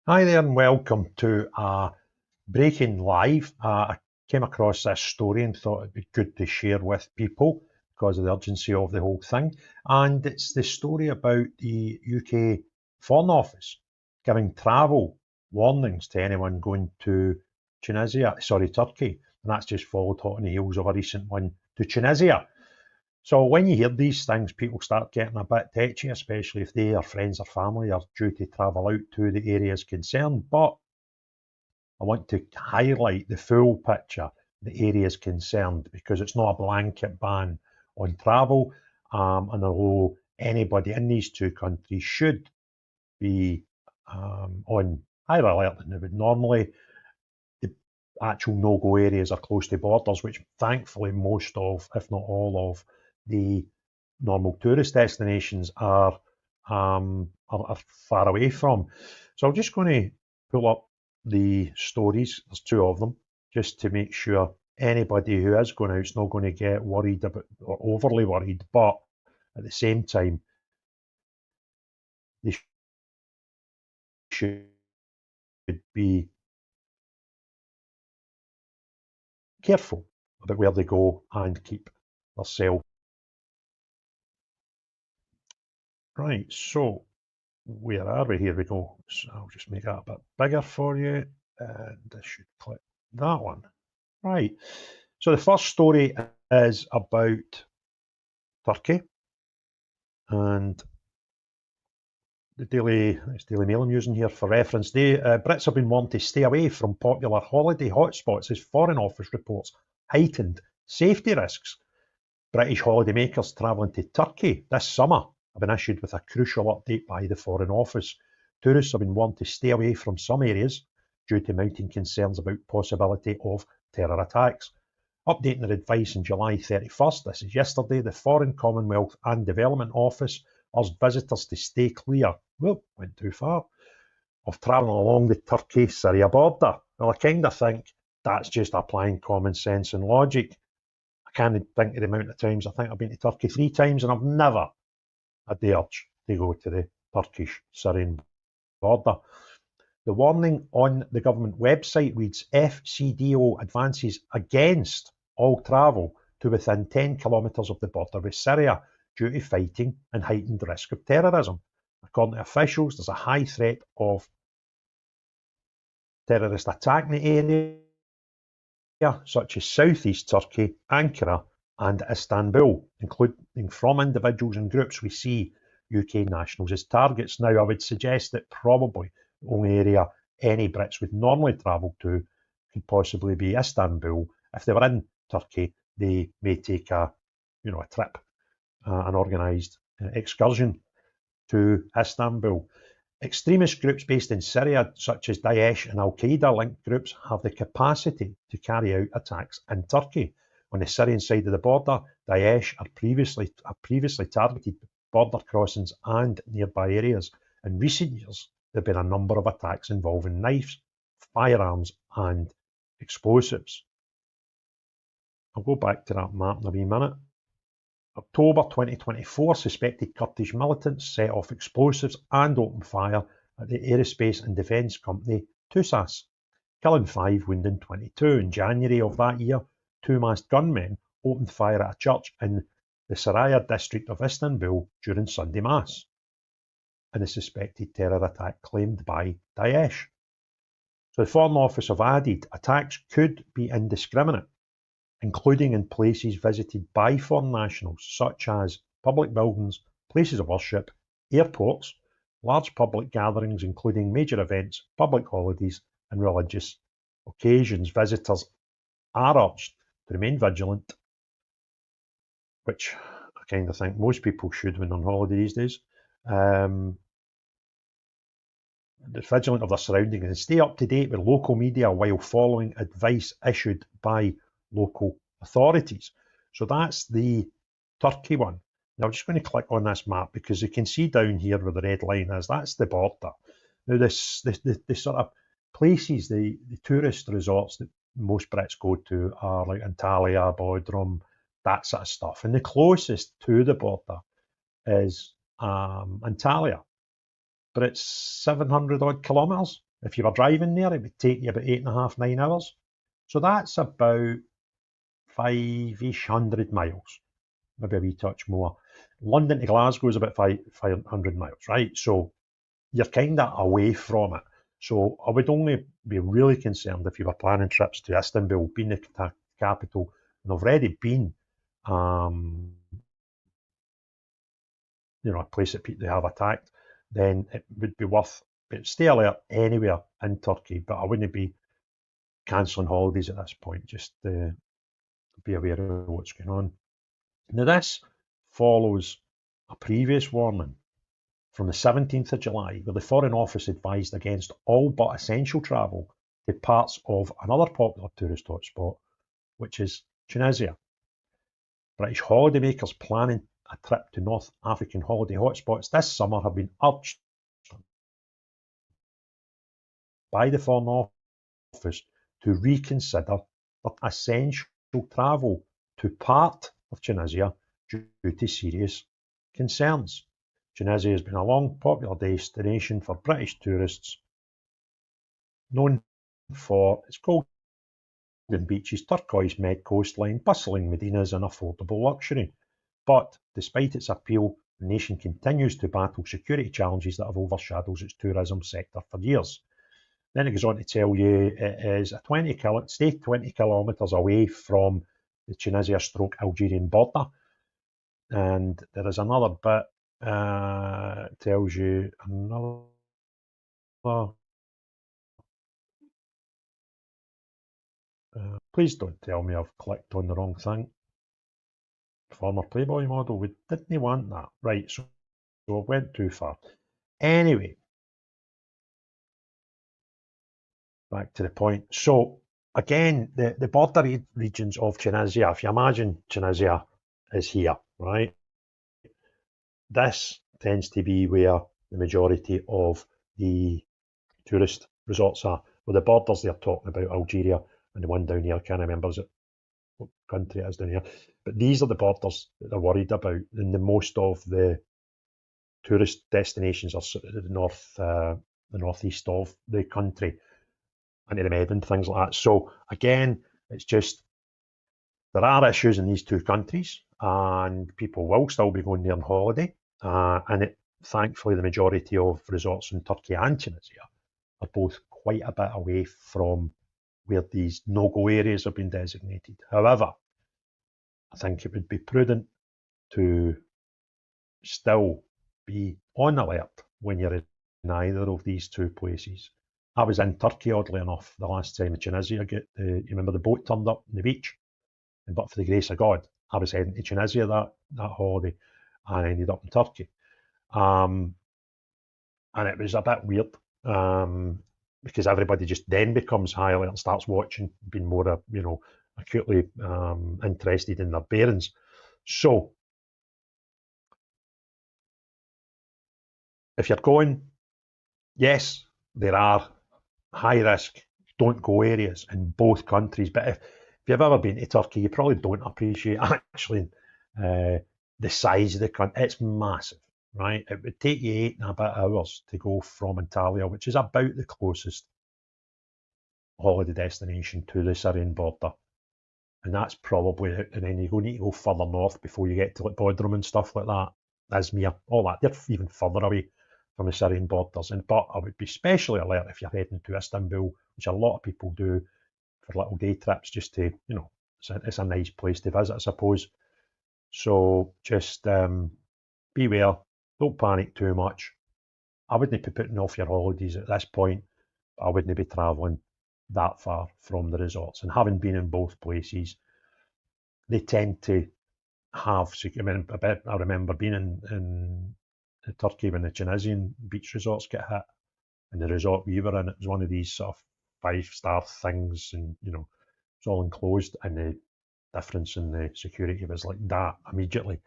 Hi there and welcome to Breaking Live. I came across this story and thought it'd be good to share with people because of the urgency of the whole thing. And it's the story about the UK Foreign Office giving travel warnings to anyone going to Turkey. And that's just followed hot on the heels of a recent one to Tunisia. So when you hear these things, people start getting a bit tetchy, especially if they or friends or family are due to travel out to the areas concerned. But I want to highlight the full picture, the areas concerned, because it's not a blanket ban on travel. And although anybody in these two countries should be on higher alert than they would normally, the actual no-go areas are close to borders, which thankfully most of, if not all of, the normal tourist destinations are far away from. So I'm just going to pull up the stories. There's two of them, just to make sure anybody who is going out is not going to get worried about or overly worried, but at the same time, they should be careful about where they go and keep themselves. Right, so where are we? Here we go. So I'll just make that a bit bigger for you, and I should click that one. Right. So the first story is about Turkey, and it's Daily Mail I'm using here for reference. Brits have been warned to stay away from popular holiday hotspots as Foreign Office reports heightened safety risks. British holidaymakers travelling to Turkey this summer have been issued with a crucial update by the Foreign Office. Tourists have been warned to stay away from some areas due to mounting concerns about possibility of terror attacks. Updating their advice on July 31st, this is yesterday, the Foreign, Commonwealth and Development Office urged visitors to stay clear, went too far, of travelling along the Turkey-Syria border. Well, I kind of think that's just applying common sense and logic. I can't think of the amount of times I think I've been to Turkey 3 times and I've never had the urge to go to the Turkish-Syrian border. The warning on the government website reads, FCDO advances against all travel to within 10 kilometres of the border with Syria due to fighting and heightened risk of terrorism. According to officials, there's a high threat of terrorist attack in the area, such as southeast Turkey, Ankara and Istanbul, including from individuals and groups. We see UK nationals as targets. Now, I would suggest that probably the only area any Brits would normally travel to could possibly be Istanbul. If they were in Turkey, they may take a trip, an organised excursion to Istanbul. Extremist groups based in Syria, such as Daesh and Al-Qaeda-linked groups, have the capacity to carry out attacks in Turkey. On the Syrian side of the border, Daesh have previously targeted border crossings and nearby areas. In recent years, there have been a number of attacks involving knives, firearms and explosives. I'll go back to that map in a wee minute. October 2024, suspected Kurdish militants set off explosives and opened fire at the aerospace and defence company TUSAS, killing 5, wounding 22. In January of that year, 2 masked gunmen opened fire at a church in the Saraya district of Istanbul during Sunday Mass, in a suspected terror attack claimed by Daesh. So the Foreign Office have added, attacks could be indiscriminate, including in places visited by foreign nationals, such as public buildings, places of worship, airports, large public gatherings, including major events, public holidays, and religious occasions. Visitors are urged to remain vigilant, which I kind of think most people should when on holiday these days. Vigilant of their surroundings and stay up to date with local media while following advice issued by local authorities. So that's the Turkey one. Now I'm just going to click on this map because you can see down here where the red line is, that's the border. Now the sort of places, the tourist resorts that most Brits go to are like Antalya, Bodrum, that sort of stuff. And the closest to the border is Antalya, but it's 700 odd kilometres If you were driving there, it would take you about 8.5, 9 hours. So that's about 500 miles, maybe a wee touch more. London to Glasgow is about 500 miles, right? So you're kind of away from it. So I would only be really concerned if you were planning trips to Istanbul, being the capital, and I've already been, um, a place that people have attacked, then it would be worth. But stay alert anywhere in Turkey, but I wouldn't be cancelling holidays at this point. Just be aware of what's going on. Now this follows a previous warning from the 17th of July, where the Foreign Office advised against all but essential travel to parts of another popular tourist hotspot, which is Tunisia. British holidaymakers planning a trip to North African holiday hotspots this summer have been urged by the Foreign Office to reconsider their essential travel to part of Tunisia due to serious concerns. Tunisia has been a long popular destination for British tourists, known for its golden beaches, turquoise Med coastline, bustling medinas and affordable luxury. But despite its appeal, the nation continues to battle security challenges that have overshadowed its tourism sector for years. Then it goes on to tell you it is stay 20 kilometres away from the Tunisia/Algerian border. And there is another bit, tells you another. Please don't tell me I've clicked on the wrong thing. Former Playboy model, we didn't want that. Right, so I went too far. Anyway, back to the point. So again, the border regions of Tunisia, if you imagine Tunisia is here, right? This tends to be where the majority of the tourist resorts are. Well, the borders they're talking about, Algeria, and the one down here, I can't remember what country it is down here. But these are the borders that they're worried about, and the most of the tourist destinations are sort of the northeast of the country, into the Med and things like that. So again, it's just there are issues in these two countries, and people will still be going there on holiday. Thankfully, the majority of resorts in Turkey and Tunisia are both quite a bit away from where these no-go areas have been designated. However, I think it would be prudent to still be on alert when you're in either of these two places. I was in Turkey, oddly enough, the last time in Tunisia. You remember the boat turned up on the beach? And but for the grace of God, I was heading to Tunisia that holiday, and I ended up in Turkey. And it was a bit weird, because everybody just then becomes high alert and starts watching, being more, acutely interested in their bearings. So, if you're going, yes, there are high risk, don't go areas in both countries. But if you've ever been to Turkey, you probably don't appreciate actually the size of the country. It's massive, right? It would take you 8.5 hours to go from Antalya, which is about the closest holiday destination to the Syrian border. And that's probably it. And then you need to go further north before you get to like Bodrum and stuff like that, Izmir, all that. They're even further away from the Syrian borders. But I would be especially alert if you're heading to Istanbul, which a lot of people do for little day trips, just to, it's a nice place to visit, I suppose. So just beware, don't panic too much. I wouldn't be putting off your holidays at this point, but I wouldn't be travelling that far from the resorts. And having been in both places, they tend to have. I remember being in Turkey when the Tunisian beach resorts get hit, and the resort we were in, it was one of these sort of 5-star things, and it's all enclosed, and the difference in the security was like that immediately.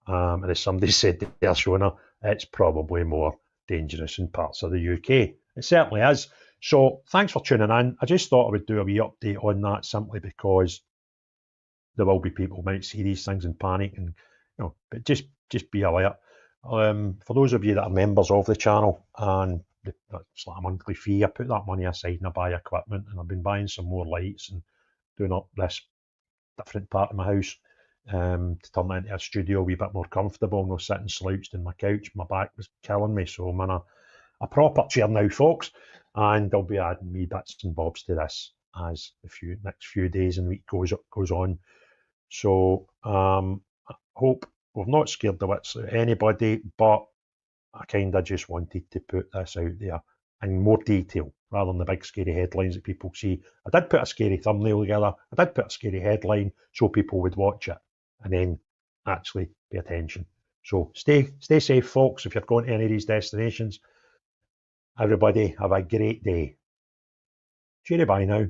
And as somebody said there, Shona, it's probably more dangerous in parts of the UK. It certainly is. So thanks for tuning in. I just thought I would do a wee update on that, simply because there will be people who might see these things and panic, and but just be alert. For those of you that are members of the channel and it's like a monthly fee. I put that money aside and I buy equipment, and I've been buying some more lights and doing up this different part of my house to turn it into a studio a wee bit more comfortable, no sitting slouched in my couch. My back was killing me, so I'm in a proper chair now, folks, and I'll be adding wee bits and bobs to this as the next few days and week goes on. So I hope we've not scared the wits out of anybody, but I kind of just wanted to put this out there in more detail rather than the big scary headlines that people see. I did put a scary thumbnail together. I did put a scary headline so people would watch it and then actually pay attention. So stay safe, folks, if you're going to any of these destinations. Everybody have a great day. Cheery bye now.